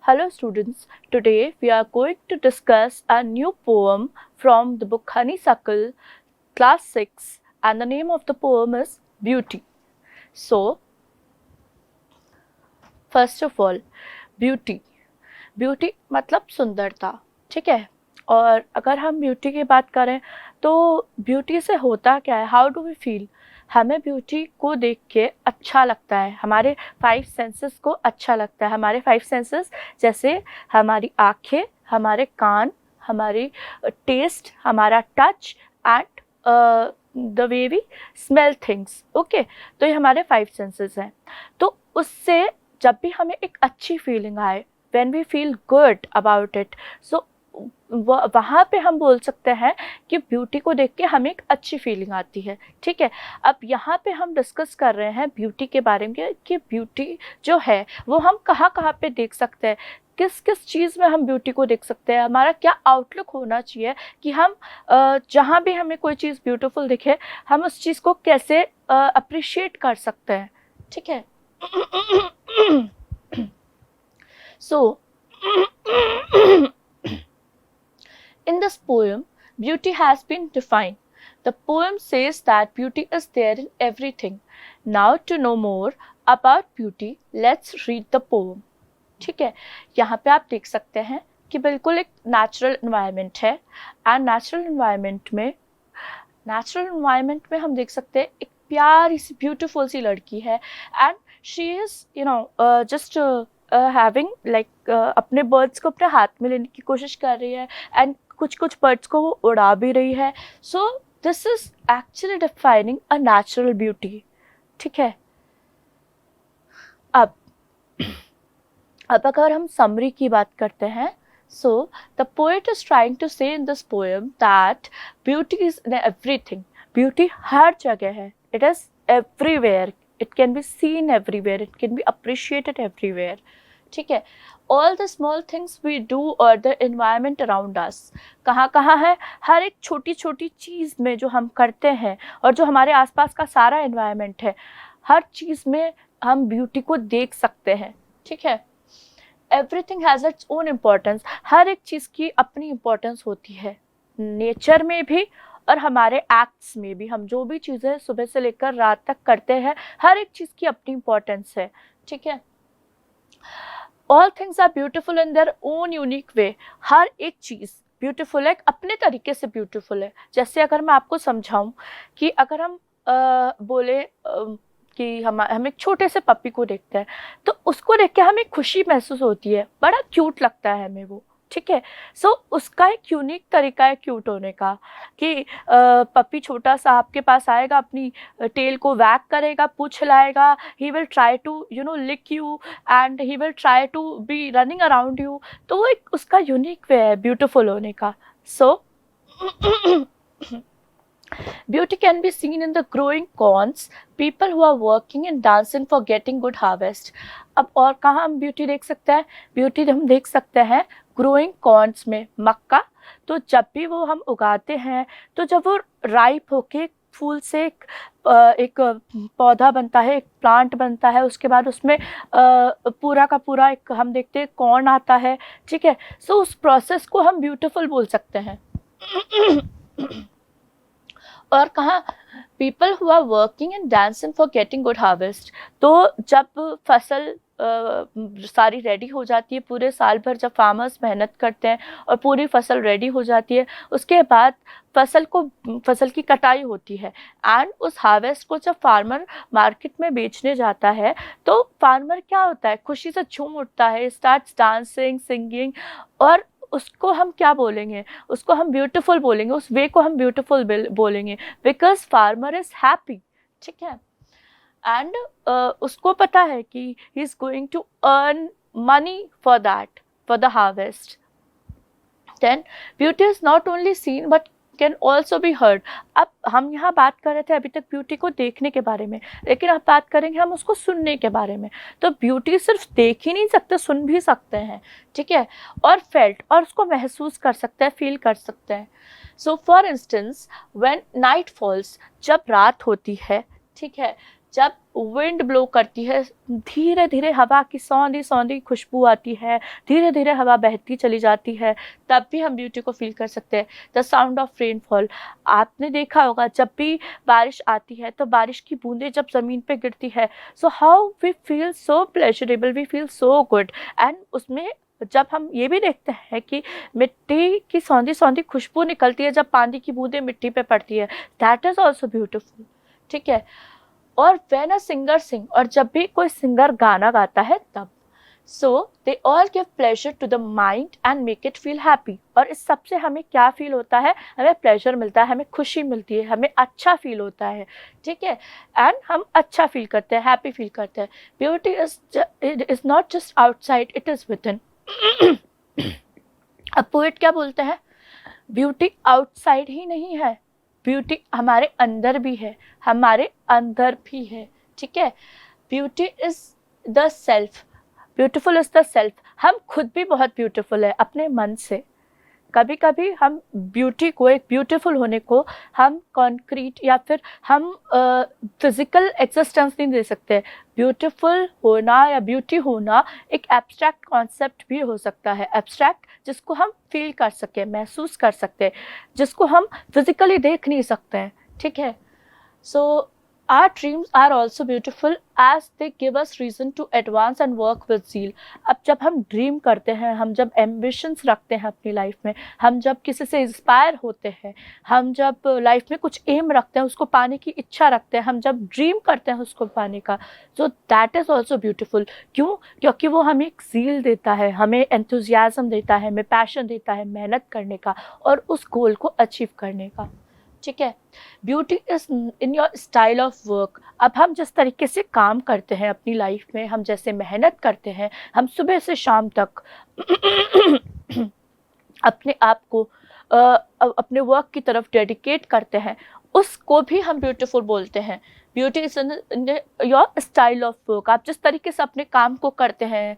Hello students, today we are going to discuss a new poem from the book Honeysuckle, class 6, and the name of the poem is Beauty. So, first of all, beauty. Beauty मतलब सुंदरता, ठीक है। और अगर हम beauty की बात करें तो ब्यूटी से होता क्या है, हाउ डू वी फील। हमें ब्यूटी को देख के अच्छा लगता है, हमारे 5 सेंसेस को अच्छा लगता है। हमारे 5 सेंसेस जैसे हमारी आँखें, हमारे कान, हमारी टेस्ट, हमारा touch and the way we smell things, okay. तो ये हमारे 5 सेंसेस हैं। तो उससे जब भी हमें एक अच्छी फीलिंग आए, when we feel good about it, so वहाँ पे हम बोल सकते हैं कि ब्यूटी को देख के हमें एक अच्छी फीलिंग आती है, ठीक है। अब यहाँ पे हम डिस्कस कर रहे हैं ब्यूटी के बारे में कि ब्यूटी जो है वो हम कहाँ कहाँ पे देख सकते हैं, किस किस चीज़ में हम ब्यूटी को देख सकते हैं, हमारा क्या आउटलुक होना चाहिए कि हम जहाँ भी हमें कोई चीज़ ब्यूटीफुल दिखे हम उस चीज़ को कैसे अप्रिशिएट कर सकते हैं, ठीक है। So, in this poem, beauty has been defined. The poem says that beauty is there in everything. Now to know more about beauty, let's read the poem. ठीक है, यहाँ पे आप देख सकते हैं कि बिल्कुल एक नेचुरल इन्वायरमेंट है एंड नेचुरल इन्वायरमेंट में हम देख सकते हैं एक प्यारी सी ब्यूटीफुल सी लड़की है and she is just having like अपने बर्ड्स को अपने हाथ में लेने की कोशिश कर रही है एंड कुछ कुछ बर्ड्स को वो उड़ा भी रही है। So this is actually defining a natural beauty, ठीक है। अब अगर हम समरी की बात करते हैं, so the poet is trying to say in this poem that beauty is in everything. Beauty हर जगह है, it is everywhere, it can be seen everywhere, it can be appreciated everywhere, ठीक है। all the small things we do or the environment around us, कहाँ कहाँ है, हर एक छोटी छोटी चीज़ में जो हम करते हैं और जो हमारे आसपास का सारा environment है, हर चीज़ में हम ब्यूटी को देख सकते हैं, ठीक है। everything has its own importance, हर एक चीज़ की अपनी importance होती है, नेचर में भी और हमारे एक्ट्स में भी। हम जो भी चीज़ें सुबह से लेकर रात तक करते हैं हर एक चीज़ की अपनी इम्पोर्टेंस है, ठीक है। All things are beautiful in their own unique way, हर एक चीज़ ब्यूटीफुल है, अपने तरीके से ब्यूटीफुल है। जैसे अगर मैं आपको समझाऊं कि अगर हम बोले कि हम एक छोटे से पप्पी को देखते हैं तो उसको देख के हमें खुशी महसूस होती है, बड़ा क्यूट लगता है हमें वो, ठीक है। सो उसका एक यूनिक तरीका है क्यूट होने का कि पपी छोटा सा आपके पास आएगा, अपनी टेल को वैग करेगा, पूछ हिलाएगा, he will try to lick you and he will try to be running around you. तो वो एक उसका यूनिक वे है ब्यूटीफुल होने का। सो beauty can be seen in the growing corns, people who are working and dancing for getting good harvest। अब और कहाँ हम ब्यूटी देख सकते हैं, ब्यूटी हम देख सकते हैं ग्रोइंग कॉर्न्स में, मक्का। तो जब भी वो हम उगाते हैं तो जब वो राइप होके फूल से एक पौधा बनता है, एक प्लांट बनता है, उसके बाद उसमें पूरा का पूरा एक हम देखते हैं कॉर्न आता है, ठीक है। सो उस प्रोसेस को हम ब्यूटीफुल बोल सकते हैं। और कहाँ people who are working and dancing for getting good harvest, तो जब फसल सारी रेडी हो जाती है, पूरे साल भर जब फार्मर्स मेहनत करते हैं और पूरी फसल रेडी हो जाती है, उसके बाद फसल की कटाई होती है एंड उस हार्वेस्ट को जब फार्मर मार्केट में बेचने जाता है तो फार्मर क्या होता है, खुशी से झूम उठता है, स्टार्ट्स डांसिंग सिंगिंग, और उसको हम क्या बोलेंगे, उसको हम ब्यूटीफुल बोलेंगे, उस वे को हम ब्यूटीफुल बोलेंगे बिकॉज फार्मर इज हैप्पी, ठीक है। एंड उसको पता है कि he is going to earn money for that, for the harvest. Then beauty is not only seen but can also be heard. अब हम यहाँ बात कर रहे थे अभी तक ब्यूटी को देखने के बारे में, लेकिन अब बात करेंगे हम उसको सुनने के बारे में। तो ब्यूटी सिर्फ देख ही नहीं सकते, सुन भी सकते हैं, ठीक है, और फेल्ट, और उसको महसूस कर सकते हैं, फील कर सकते हैं। So for instance when night falls, जब रात होती है, ठीक है, जब विंड ब्लो करती है, धीरे धीरे हवा की सौंधी सौंधी खुशबू आती है, धीरे धीरे हवा बहती चली जाती है, तब भी हम ब्यूटी को फील कर सकते हैं। द साउंड ऑफ रेनफॉल, आपने देखा होगा जब भी बारिश आती है तो बारिश की बूंदें जब ज़मीन पे गिरती है, so how we feel so pleasurable, we feel so good. And उसमें जब हम ये भी देखते हैं कि मिट्टी की सौंधी सौंधी खुशबू निकलती है जब पानी की बूंदें मिट्टी पे पड़ती है, दैट इज़ ऑल्सो ब्यूटिफुल, ठीक है। और व्हेन अ सिंगर सिंग, और जब भी कोई सिंगर गाना गाता है तब, so they all give pleasure to the mind and make it feel happy. और इस सब से हमें क्या फील होता है, हमें प्लेजर मिलता है, हमें खुशी मिलती है, हमें अच्छा फील होता है, ठीक है। एंड हम अच्छा फील करते हैं, हैप्पी फील करते हैं। Beauty is not just outside, it is with in. अब पोएट क्या बोलते हैं, ब्यूटी आउटसाइड ही नहीं है, ब्यूटी हमारे अंदर भी है, हमारे अंदर भी है, ठीक है। Beauty is the self, beautiful is the self. हम खुद भी बहुत ब्यूटीफुल है अपने मन से। कभी कभी हम ब्यूटी को, एक ब्यूटीफुल होने को हम कॉन्क्रीट या फिर हम फिजिकल एग्जिस्टेंस नहीं दे सकते। ब्यूटीफुल होना या ब्यूटी होना एक एब्स्ट्रैक्ट कॉन्सेप्ट भी हो सकता है, एब्स्ट्रैक्ट जिसको हम फील कर सके, महसूस कर सकते, जिसको हम फिजिकली देख नहीं सकते हैं, ठीक है। सो our dreams are also beautiful as they give us reason to advance and work with zeal। अब जब हम ड्रीम करते हैं, हम जब एम्बिशंस रखते हैं अपनी लाइफ में, हम जब किसी से इंस्पायर होते हैं, हम जब लाइफ में कुछ एम रखते हैं, उसको पाने की इच्छा रखते हैं, हम जब ड्रीम करते हैं उसको पाने का, सो दैट इज़ ऑल्सो ब्यूटीफुल। क्यों? क्योंकि वो हमें एक ज़ील देता है, हमें एंथुजियाज़म देता है, हमें पैशन देता है मेहनत करने का और उस गोल को अचीव करने का, ठीक है। Beauty is in your style of work. अब हम जिस तरीके से काम करते हैं अपनी लाइफ में, हम जैसे मेहनत करते हैं, हम सुबह से शाम तक अपने आप को अपने वर्क की तरफ डेडिकेट करते हैं, उसको भी हम ब्यूटीफुल बोलते हैं। Beauty is in your style of work. आप जिस तरीके से अपने काम को करते हैं,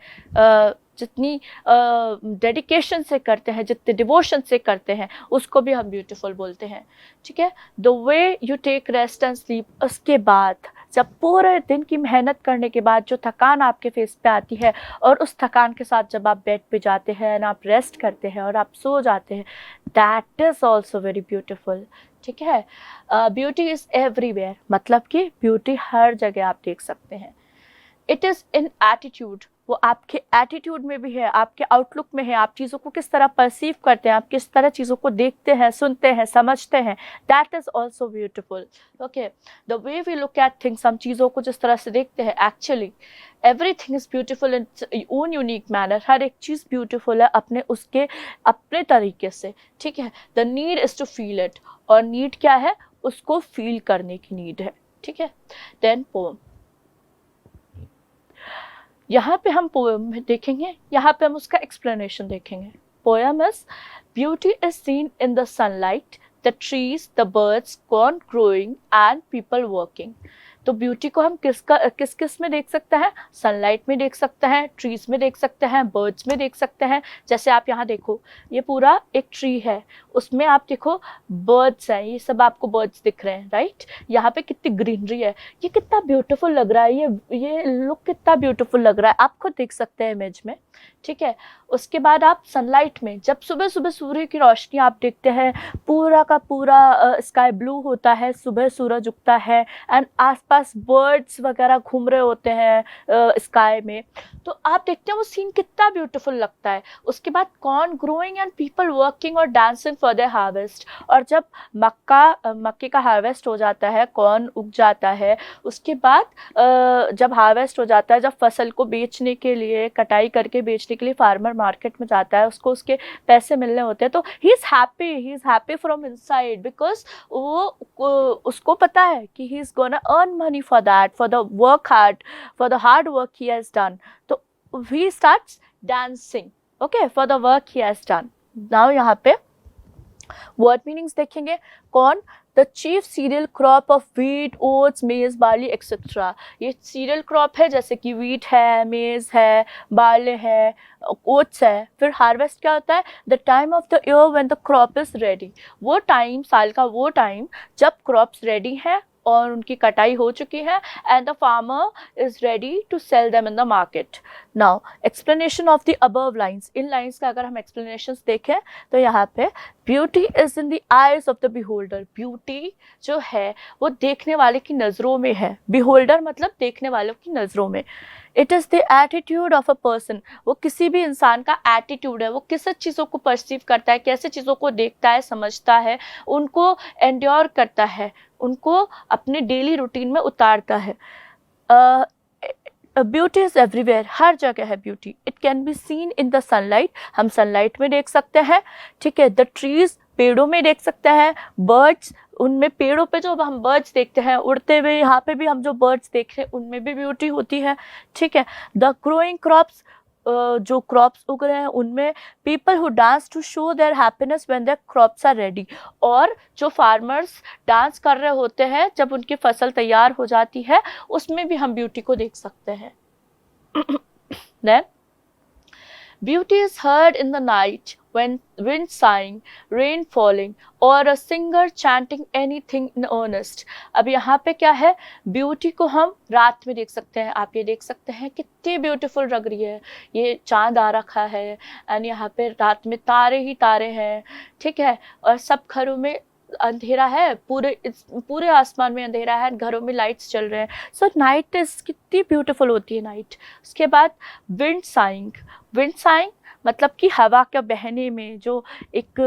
जितनी डेडिकेशन से करते हैं, जितने डिवोशन से करते हैं, उसको भी हम ब्यूटीफुल बोलते हैं, ठीक है। The way you take rest and sleep, उसके बाद जब पूरे दिन की मेहनत करने के बाद जो थकान आपके फेस पे आती है और उस थकान के साथ जब आप बेड पे जाते हैं, आप रेस्ट करते हैं और आप सो जाते हैं, that is also very beautiful, ठीक है। ब्यूटी इज़ एवरीवेयर, मतलब कि ब्यूटी हर जगह आप देख सकते हैं। इट इज़ इन एटीट्यूड, वो आपके एटीट्यूड में भी है, आपके आउटलुक में है, आप चीज़ों को किस तरह परसीव करते हैं, आप किस तरह चीज़ों को देखते हैं, सुनते हैं, समझते हैं, that is also beautiful, okay. The way we look at things, हम चीज़ों को जिस तरह से देखते हैं, actually everything is beautiful in own unique manner. हर एक चीज़ ब्यूटिफुल है अपने तरीके से, ठीक है। The need is to feel it, और नीड क्या है, उसको फील करने की नीड है, ठीक है। देन पोम, यहाँ पे हम पोएम देखेंगे, यहाँ पे हम उसका एक्सप्लेनेशन देखेंगे। Poem is beauty is seen in the sunlight, the trees, the birds, corn growing and people working. तो ब्यूटी को हम किस में देख सकते हैं, सनलाइट में देख सकते हैं, ट्रीज में देख सकते हैं, बर्ड्स में देख सकते हैं। जैसे आप यहाँ देखो, ये पूरा एक ट्री है, उसमें आप देखो बर्ड्स हैं, ये सब आपको बर्ड्स दिख रहे हैं, राइट। यहाँ पे कितनी ग्रीनरी है, ये कितना ब्यूटीफुल लग रहा है, ये लुक कितना ब्यूटीफुल लग रहा है, आप खुद देख सकते हैं इमेज में, ठीक है। उसके बाद आप सनलाइट में जब सुबह सुबह सूर्य की रोशनी आप देखते हैं, पूरा का पूरा स्काई ब्लू होता है, सुबह सूरज उगता है एंड आसपास बर्ड्स वगैरह घूम रहे होते हैं स्काई में, तो आप देखते हैं वो सीन कितना ब्यूटीफुल लगता है। उसके बाद corn growing and people working और डांसिंग फॉर द हार्वेस्ट, और जब मक्के का हार्वेस्ट हो जाता है, कॉर्न उग जाता है, उसके बाद जब हार्वेस्ट हो जाता है, जब फसल को बेचने के लिए, कटाई करके बेचने के लिए फार्मर मार्केट में जाता है, उसको उसके पैसे मिलने होते हैं, तो he is happy from inside, because वो उसको पता है कि he is gonna earn money for that, for the hard work he has done. तो he starts dancing, okay, for the work he has done. Now यहाँ पे word meanings देखेंगे। कौन? The chief cereal crop of wheat, oats, maize, barley etcetera. ये cereal crop है, जैसे कि wheat है, मेज है, बार्ले है, ओट्स है। फिर हार्वेस्ट क्या होता है? The time of the year when the crop is ready. वो टाइम, साल का वो टाइम जब क्रॉप्स रेडी है और उनकी कटाई हो चुकी है and the farmer is ready to sell them in the market. Now explanation of the above lines, इन लाइन्स का अगर हम एक्सप्लेनेशंस देखें तो यहाँ पे beauty is in the eyes of the beholder, beauty जो है वो देखने वाले की नज़रों में है, बिहोल्डर मतलब देखने वालों की नज़रों में। It is the attitude of a person, वो किसी भी इंसान का एटीट्यूड है, वो किस चीज़ों को परसीव करता है, कैसे चीज़ों को देखता है, समझता है, उनको एंड्योर करता है, उनको अपने डेली रूटीन में उतारता है। ब्यूटी इज़ एवरीवेयर, हर जगह है beauty. It can be seen in the sunlight, हम सनलाइट में देख सकते हैं, ठीक है। द ट्रीज, पेड़ों में देख सकते हैं। बर्ड्स, उनमें पेड़ों पे जो हम बर्ड्स देखते हैं उड़ते हुए, यहाँ पे भी हम जो बर्ड्स देख रहे हैं उनमें भी ब्यूटी होती है, ठीक है। द ग्रोइंग क्रॉप्स, जो क्रॉप्स उग रहे हैं उनमें। People who dance to show their happiness when their crops are ready, और जो फार्मर्स डांस कर रहे होते हैं जब उनकी फसल तैयार हो जाती है, उसमें भी हम ब्यूटी को देख सकते हैं। Then beauty is heard in the night when wind sighing, rain falling, or a singer chanting anything in earnest. अब यहाँ पे क्या है, ब्यूटी को हम रात में देख सकते हैं। आप ये देख सकते हैं कितनी ब्यूटीफुल लग रही है, ये चांद आ रखा है एंड यहाँ पे रात में तारे ही तारे हैं, ठीक है। और सब घरों में अंधेरा है, पूरे आसमान में अंधेरा है, घरों में लाइट्स चल रहे हैं। सो नाइट इज कितनी ब्यूटीफुल होती है नाइट। उसके बाद विंड साइंग, विंड साइंग मतलब कि हवा के बहने में, जो एक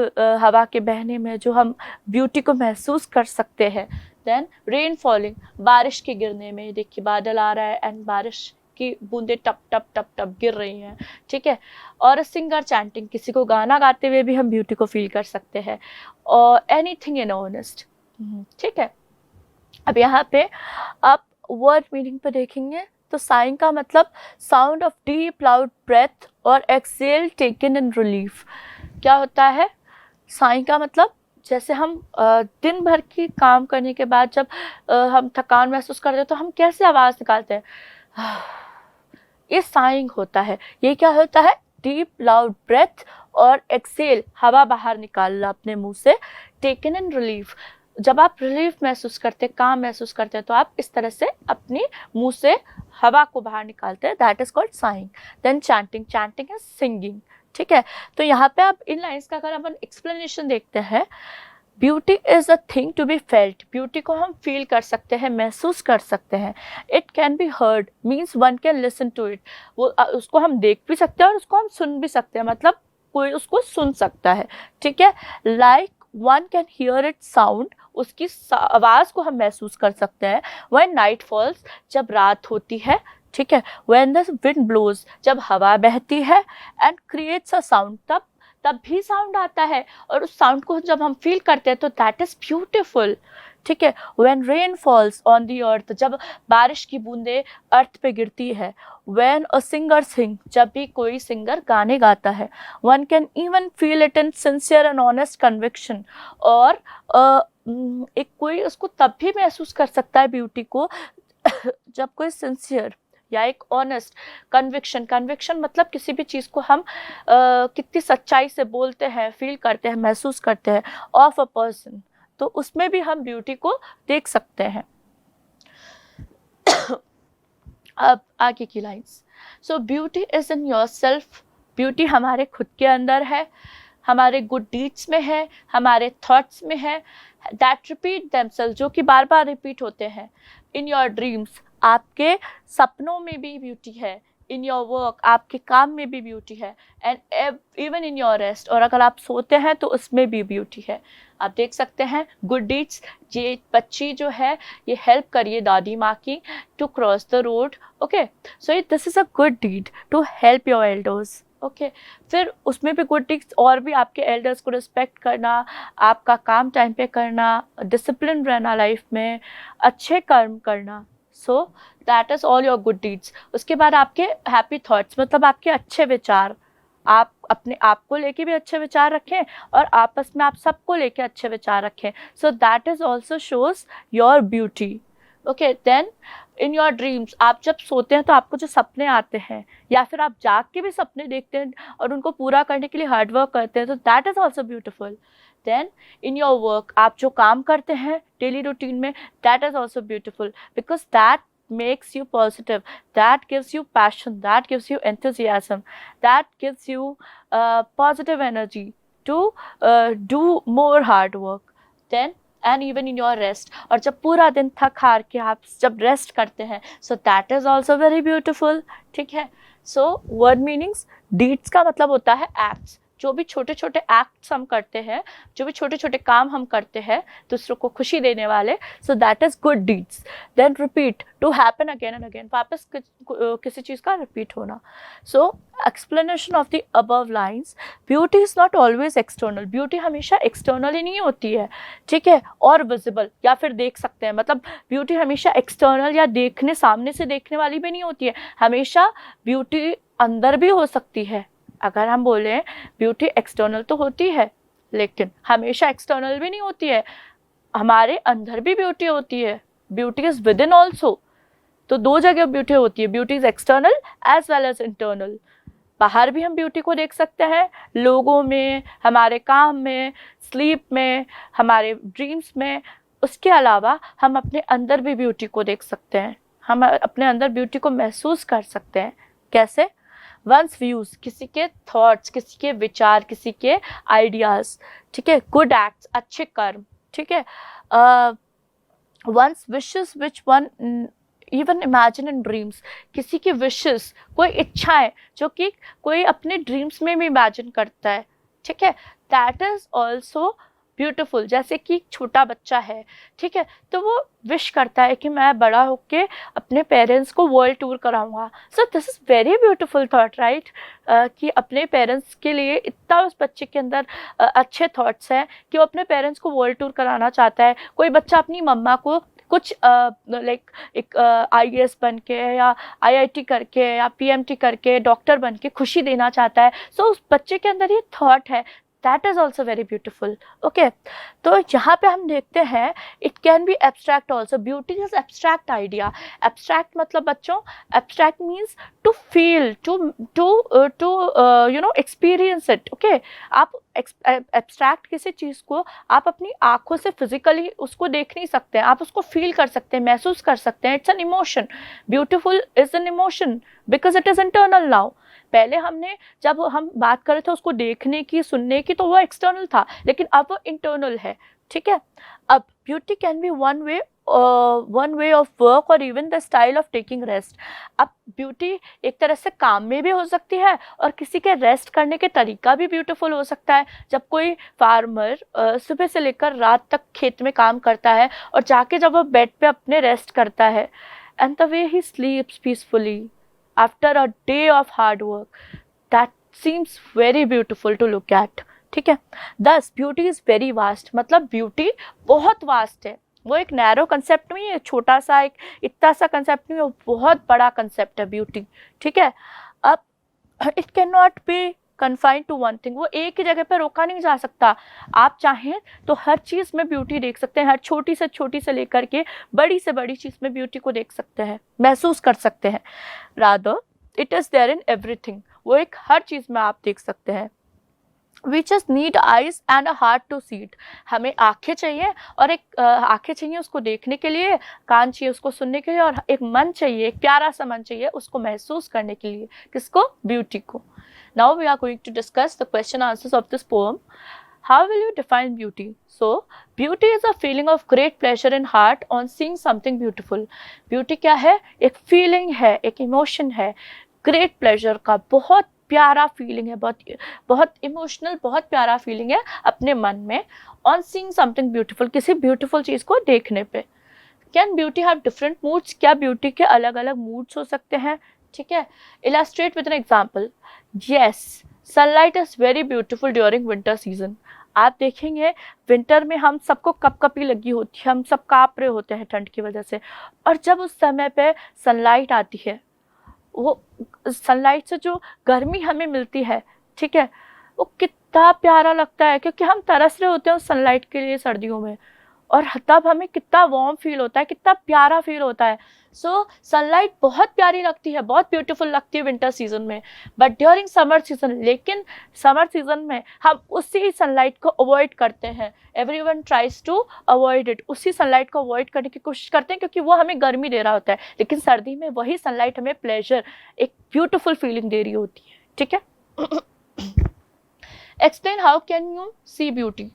हवा के बहने में जो हम ब्यूटी को महसूस कर सकते हैं। देन रेन फॉलिंग, बारिश के गिरने में, देखिए बादल आ रहा है एंड बारिश की बूंदे टप टप टप टप गिर रही हैं, ठीक है। और सिंगर चैंटिंग, किसी को गाना गाते हुए भी हम ब्यूटी को फील कर सकते हैं। और एनीथिंग इन ऑनेस्ट, ठीक है। अब यहाँ पे आप वर्ड मीनिंग पे देखेंगे तो साइंग का मतलब sound of deep loud breath और एक्सेल टेकन इन रिलीफ। क्या होता है साइंग का मतलब, जैसे हम दिन भर की काम करने के बाद जब हम थकान महसूस करते हैं तो हम कैसे आवाज़ निकालते हैं, ये साइंग होता है। ये क्या होता है, डीप लाउड ब्रेथ और एक्सेल, हवा बाहर निकालना अपने मुंह से, टेकन इन रिलीफ। जब आप रिलीफ महसूस करते हैं, काम महसूस करते हैं, तो आप इस तरह से अपने मुंह से हवा को बाहर निकालते हैं, that is called sighing. Then chanting, chanting is singing, ठीक है। तो यहाँ पे आप इन लाइन्स का अगर अपन एक्सप्लेनेशन देखते हैं, beauty is a thing to be felt, beauty को हम फील कर सकते हैं, महसूस कर सकते हैं। It can be heard means one can listen to it, वो उसको हम देख भी सकते हैं और उसको हम सुन भी सकते हैं, मतलब कोई उसको सुन सकता है, ठीक है। Like one can hear it sound, उसकी आवाज़ को हम महसूस कर सकते हैं। व्हेन नाइट फॉल्स, जब रात होती है, ठीक है। व्हेन द विंड ब्लोज, जब हवा बहती है, एंड क्रिएट्स अ साउंड, तब भी साउंड आता है और उस साउंड को जब हम फील करते हैं तो दैट इज़ ब्यूटिफुल, ठीक है। When rain falls on the earth, जब बारिश की बूंदे अर्थ पे गिरती है। व्हेन अ सिंगर सिंग, जब भी कोई सिंगर गाने गाता है। One can even feel it in sincere and honest conviction, और एक कोई उसको तब भी महसूस कर सकता है ब्यूटी को जब कोई सिंसियर या एक ऑनेस्ट कन्विक्शन, कन्विक्शन मतलब किसी भी चीज़ को हम कितनी सच्चाई से बोलते हैं, फील करते हैं, महसूस करते हैं, ऑफ अ पर्सन, तो उसमें भी हम ब्यूटी को देख सकते हैं। अब आगे की lines, so beauty is in your self, beauty हमारे खुद के अंदर है, हमारे गुड डीड्स में है, हमारे थॉट्स में है, दैट रिपीट देमसेल्फ, जो कि बार बार रिपीट होते हैं। इन योर ड्रीम्स, आपके सपनों में भी ब्यूटी है। इन योर वर्क, आपके काम में भी ब्यूटी है। And even in your rest, और अगर आप सोते हैं तो उसमें भी ब्यूटी है। आप देख सकते हैं गुड डीड्स, ये बच्ची जो है ये हेल्प करिए दादी माँ की to cross the road, okay, so this is a good deed to help your elders, okay. फिर उसमें भी गुड डीड्स और भी, आपके एल्डर्स को रिस्पेक्ट करना, आपका काम टाइम पे करना, डिसिप्लिन रहना लाइफ में, अच्छे कर्म करना, सो that is all your good deeds. उसके बाद आपके हैप्पी थॉट्स, मतलब आपके अच्छे विचार, आप अपने आप को लेके भी अच्छे विचार रखें और आपस में आप सबको लेके अच्छे विचार रखें, so that is also shows your beauty, okay. Then in your dreams, आप जब सोते हैं तो आपको जो सपने आते हैं, या फिर आप जाग के भी सपने देखते हैं और उनको पूरा करने के लिए हार्ड वर्क करते हैं, तो that is also beautiful. Then in your work, आप जो काम करते हैं डेली रूटीन में, that is also beautiful because that makes you positive, that gives you passion, that gives you enthusiasm, that gives you positive energy to do more hard work. Then and even in your rest, और जब पूरा दिन थक हार के आप जब rest करते हैं, so that is also very beautiful. ठीक है, so word meanings, deeds का मतलब होता है acts, जो भी छोटे छोटे एक्ट्स हम करते हैं, जो भी छोटे छोटे काम हम करते हैं दूसरों को खुशी देने वाले, so that is good deeds. Then repeat, to happen again and again, वापस किसी चीज़ का रिपीट होना. So explanation of the above lines, beauty is not always external, beauty हमेशा एक्सटर्नल ही नहीं होती है. ठीक है, और विजिबल या फिर देख सकते हैं, मतलब ब्यूटी हमेशा एक्सटर्नल या देखने सामने से देखने वाली भी नहीं होती है. हमेशा ब्यूटी अंदर भी हो सकती है. अगर हम बोलें ब्यूटी एक्सटर्नल तो होती है लेकिन हमेशा एक्सटर्नल भी नहीं होती है, हमारे अंदर भी ब्यूटी होती है. Beauty is within also. तो दो जगह ब्यूटी होती है, beauty is external as well as internal. बाहर भी हम ब्यूटी को देख सकते हैं, लोगों में, हमारे काम में, स्लीप में, हमारे ड्रीम्स में. उसके अलावा हम अपने अंदर भी ब्यूटी को देख सकते हैं, हम अपने अंदर ब्यूटी को महसूस कर सकते हैं. कैसे? वंस व्यूज, किसी के थॉट्स, किसी के विचार, किसी के आइडियाज. ठीक है, गुड एक्ट्स, अच्छे कर्म. ठीक है, once wishes which one even imagine in dreams, किसी की विशेस, कोई इच्छाएं जो कि कोई अपने ड्रीम्स में भी इमेजिन करता है. ठीक है, दैट इज ऑल्सो ब्यूटिफुल. जैसे कि एक छोटा बच्चा है, ठीक है, तो वो विश करता है कि मैं बड़ा होके अपने पेरेंट्स को वर्ल्ड टूर कराऊंगा. सो this is very beautiful thought, right, कि अपने पेरेंट्स के लिए इतना उस बच्चे के अंदर अच्छे थॉट्स हैं कि वो अपने पेरेंट्स को वर्ल्ड टूर कराना चाहता है. कोई बच्चा अपनी मम्मा को कुछ लाइक एक IAS बन के या IIT करके या PMT करके डॉक्टर बन के खुशी देना चाहता है. सो उस बच्चे के अंदर ये थॉट है, that is also very beautiful. Okay, तो यहाँ पे हम देखते हैं it can be abstract also. Beauty is abstract idea. Abstract मतलब बच्चों, abstract means to feel, to you know experience it. Okay, आप एब्स्ट्रैक्ट किसी चीज़ को आप अपनी आँखों से फिजिकली उसको देख नहीं सकते हैं, आप उसको फील कर सकते हैं, महसूस कर सकते हैं. It's an emotion. Beautiful is an emotion because it is internal now. पहले हमने जब हम बात कर रहे थे उसको देखने की, सुनने की, तो वो एक्सटर्नल था, लेकिन अब वो इंटरनल है. ठीक है, अब beauty can be one way of work और even the style of taking rest. अब ब्यूटी एक तरह से काम में भी हो सकती है और किसी के रेस्ट करने के तरीका भी ब्यूटीफुल हो सकता है. जब कोई फार्मर सुबह से लेकर रात तक खेत में काम करता है और जाके जब वो बेड पे अपने रेस्ट करता है, and the way he स्लीप्स peacefully after a day of hard work, that seems very beautiful to look at. ठीक है, thus beauty is very vast, मतलब beauty बहुत वास्ट है. वो एक नैरो कंसेप्ट नहीं है, छोटा सा एक इतना सा कंसेप्ट नहीं है, वो बहुत बड़ा कंसेप्ट है ब्यूटी. ठीक है, अब it can not be confined to one thing. वो एक ही जगह पर रोका नहीं जा सकता. आप चाहें तो हर चीज़ में ब्यूटी देख सकते हैं, हर छोटी से लेकर के बड़ी से बड़ी चीज़ में ब्यूटी को देख सकते हैं, महसूस कर सकते हैं. Rather it is there in everything, वो एक हर चीज़ में आप देख सकते हैं. We just need eyes and a heart to see it. हमें आँखें चाहिए और एक आँखें चाहिए उसको देखने के लिए, कान चाहिए उसको सुनने के लिए, और एक मन चाहिए, एक प्यारा सा मन चाहिए उसको महसूस करने के लिए. किसको? ब्यूटी को. Now we are going to discuss the question answers of this poem. How will you define beauty? So, beauty is a feeling of great pleasure in heart on seeing something beautiful. Beauty क्या है? एक feeling है, एक emotion है, great pleasure का, बहुत प्यारा feeling है, बहुत इमोशनल, बहुत प्यारा फीलिंग है अपने मन में ऑन सीइंग समथिंग ब्यूटीफुल, किसी ब्यूटीफुल चीज़ को देखने पे. Can beauty have different moods? क्या ब्यूटी के अलग अलग मूड्स हो सकते हैं? ठीक है, illustrate with an example. Yes, sunlight is very beautiful during winter season. आप देखेंगे विंटर में हम सबको कपकपी लगी होती है, हम सब काँप रहे होते हैं ठंड की वजह से, और जब उस समय पे सनलाइट आती है, वो सनलाइट से जो गर्मी हमें मिलती है, ठीक है, वो कितना प्यारा लगता है, क्योंकि हम तरस रहे होते हैं उस सनलाइट के लिए सर्दियों में. और तब हमें कितना वार्म फील होता है, कितना प्यारा फील होता है। सो सनलाइट बहुत प्यारी लगती है, बहुत ब्यूटीफुल लगती है विंटर सीजन में, बट ड्यूरिंग समर सीजन, लेकिन समर सीजन में हम उसी सनलाइट को अवॉइड करते हैं। Everyone tries to avoid it, उसी सनलाइट को अवॉइड करने की कोशिश करते हैं क्योंकि वो हमें गर्मी दे रहा होता है, लेकिन सर्दी में वही सनलाइट हमें प्लेजर, एक ब्यूटीफुल फीलिंग दे रही होती है। ठीक है। Explain how can you see beauty,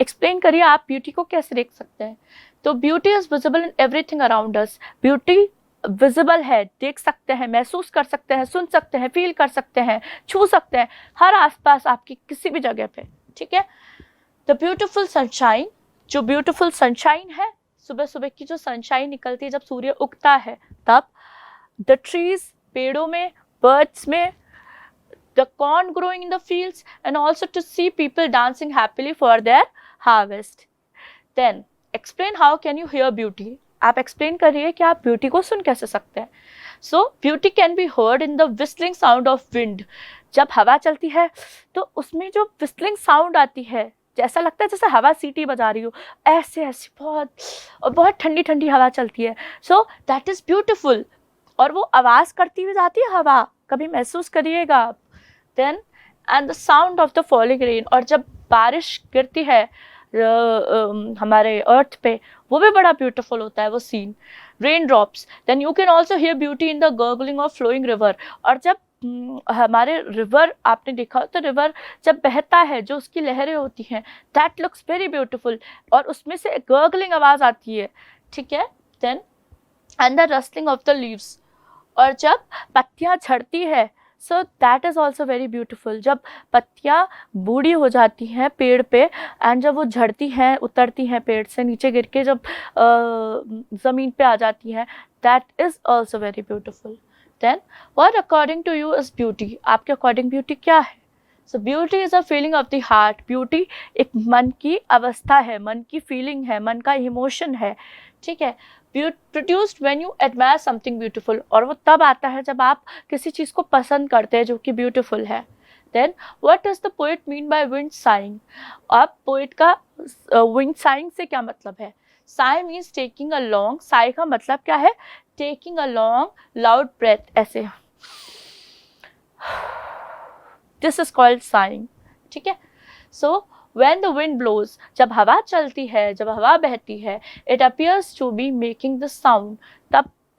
explain करिए आप ब्यूटी को कैसे देख सकते हैं। तो beauty is visible in everything around us, beauty visible है, देख सकते हैं, महसूस कर सकते हैं, सुन सकते हैं, फील कर सकते हैं, छू सकते हैं, हर आसपास आपकी किसी भी जगह पे। ठीक है। द ब्यूटीफुल सनशाइन, जो ब्यूटीफुल सनशाइन है, सुबह सुबह की जो सनशाइन निकलती है जब सूर्य उगता है तब, द ट्रीज, पेड़ों में, बर्ड्स में, the corn growing in the fields, and also to see people dancing happily for their harvest. Then explain how can you hear beauty, आप explain करिए कि आप beauty को सुन कैसे सकते हैं। So beauty can be heard in the whistling sound of wind, जब हवा चलती है तो उसमें जो whistling sound आती है, जैसा लगता है जैसे हवा सीटी बजा रही हो, ऐसे ऐसे बहुत, और बहुत ठंडी ठंडी हवा चलती है। So that is beautiful, और वो आवाज़ करती हुई जाती है हवा, कभी महसूस करिएगा आप। Then and the sound of the falling rain, और जब बारिश गिरती है हमारे अर्थ पे, वो भी बड़ा ब्यूटीफुल होता है वो scene, rain drops. Then you can also hear beauty in the gurgling of flowing river, और जब हमारे रिवर, आपने देखा तो रिवर जब बहता है जो उसकी लहरें होती हैं, दैट लुक्स वेरी ब्यूटीफुल, और उसमें से गर्गलिंग आवाज़ आती है। ठीक है। Then and the rustling of the leaves, और जब पत्तियाँ झड़ती है, so that is also very beautiful, जब पत्तियाँ बूढ़ी हो जाती हैं पेड़ पे, एंड जब वो झड़ती हैं, उतरती हैं पेड़ से नीचे गिर के, जब ज़मीन पे आ जाती हैं, that is also very beautiful. Then what according to you is beauty, आपके अकॉर्डिंग ब्यूटी क्या है। So beauty is a feeling of the heart, beauty एक मन की अवस्था है, मन की फीलिंग है, मन का इमोशन है। ठीक है। Produced when you admire something beautiful, और वो तब आता है जब आप किसी चीज़ को पसंद करते हैं जो कि ब्यूटीफुल है। Then what does the poet mean by wind sighing, अब पोएट का विंड साइंग से क्या मतलब है। Sigh means taking a long, sigh का मतलब क्या है, taking a long loud breath, ऐसे, दिस इज कॉल्ड साइंग। ठीक है। सो when the wind blows, जब हवा चलती है, जब हवा बहती है, it appears to be making the sound,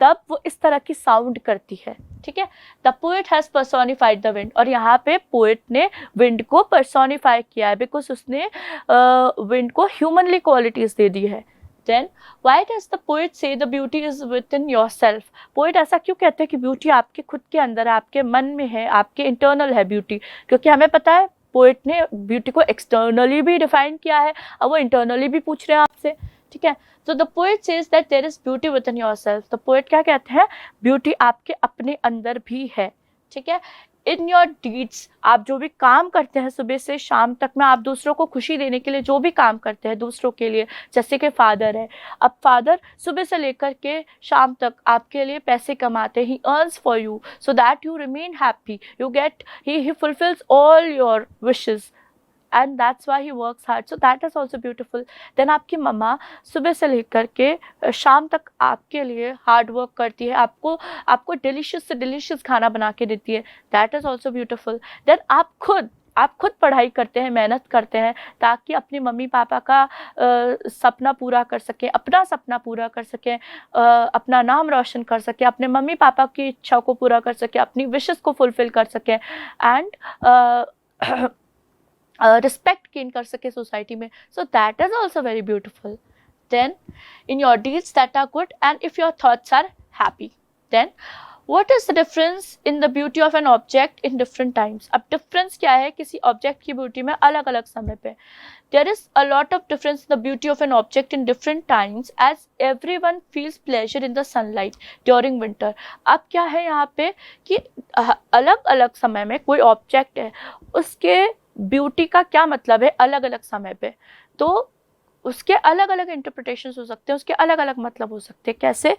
तब वो इस तरह की साउंड करती है। ठीक है। The poet has personified the wind, और यहाँ पे पोएट ने विंड को पर्सोनिफाई किया है, बिकॉज उसने विंड को ह्यूमनली क्वालिटीज दे दी है। Then why does the poet say the beauty is within yourself, poet ऐसा क्यों कहते हैं कि ब्यूटी आपके खुद के अंदर है, आपके मन में है, आपके इंटरनल है ब्यूटी, क्योंकि हमें पता है पोएट ने ब्यूटी को एक्सटर्नली भी डिफाइन किया है, अब वो इंटरनली भी पूछ रहे हैं आपसे। ठीक है। तो the poet says that there is beauty within yourself, तो पोएट क्या कहते हैं, ब्यूटी आपके अपने अंदर भी है। ठीक है। इन योर डीड्स, आप जो भी काम करते हैं सुबह से शाम तक में, आप दूसरों को खुशी देने के लिए जो भी काम करते हैं दूसरों के लिए, जैसे कि फादर है, अब फादर सुबह से लेकर के शाम तक आपके लिए पैसे कमाते, ही earns for you so that you remain happy, you get, he fulfils all your wishes, and that's why he works hard, so that is also beautiful. Then आपकी मम्मा सुबह से लेकर के शाम तक आपके लिए हार्ड वर्क करती है, आपको डिलीशियस से डिलीशियस खाना बना के देती है, that is also beautiful. Then आप खुद पढ़ाई करते हैं, मेहनत करते हैं, ताकि अपने मम्मी पापा का सपना पूरा कर सकें, अपना सपना पूरा कर सकें, अपना नाम रोशन कर सकें, अपने मम्मी पापा की इच्छा को पूरा कर सकें, अपनी विशेस को फुलफिल कर सकें, एंड रिस्पेक्ट गेन कर सके सोसाइटी में, so that is also very beautiful. Then in your deeds that are good and if your thoughts are happy. Then what is the difference in the beauty of an object in different times? अब difference क्या है किसी object की beauty में अलग अलग समय पे. There is a lot of difference in the beauty of an object in different times as everyone feels pleasure in the sunlight during winter. अब क्या है यहाँ पे कि अलग अलग समय में कोई ऑब्जेक्ट है, उसके ब्यूटी का क्या मतलब है अलग अलग समय पे. तो उसके अलग अलग इंटरप्रिटेशंस हो सकते हैं, उसके अलग अलग मतलब हो सकते हैं। कैसे?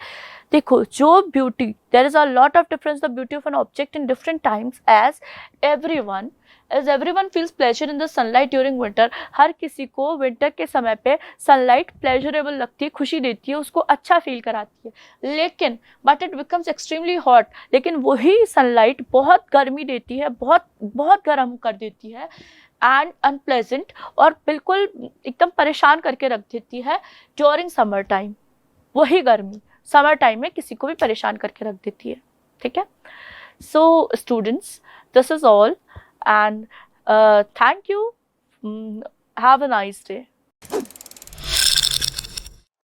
देखो, जो beauty, there is a lot of difference the beauty of an object in different times as everyone feels pleasure in the sunlight during winter. हर किसी को विंटर के समय पे सनलाइट प्लेजरेबल लगती है, खुशी देती है, उसको अच्छा फील कराती है। लेकिन but it becomes extremely hot, लेकिन वही सनलाइट बहुत गर्मी देती है, बहुत बहुत गर्म कर देती है एंड अनप्लेजेंट, और बिल्कुल एकदम परेशान करके रख देती है ड्यूरिंग समर टाइम। वही गर्मी समर टाइम में किसी को भी परेशान करके रख देती है। ठीक है? So students, this is all and thank you, have a nice day.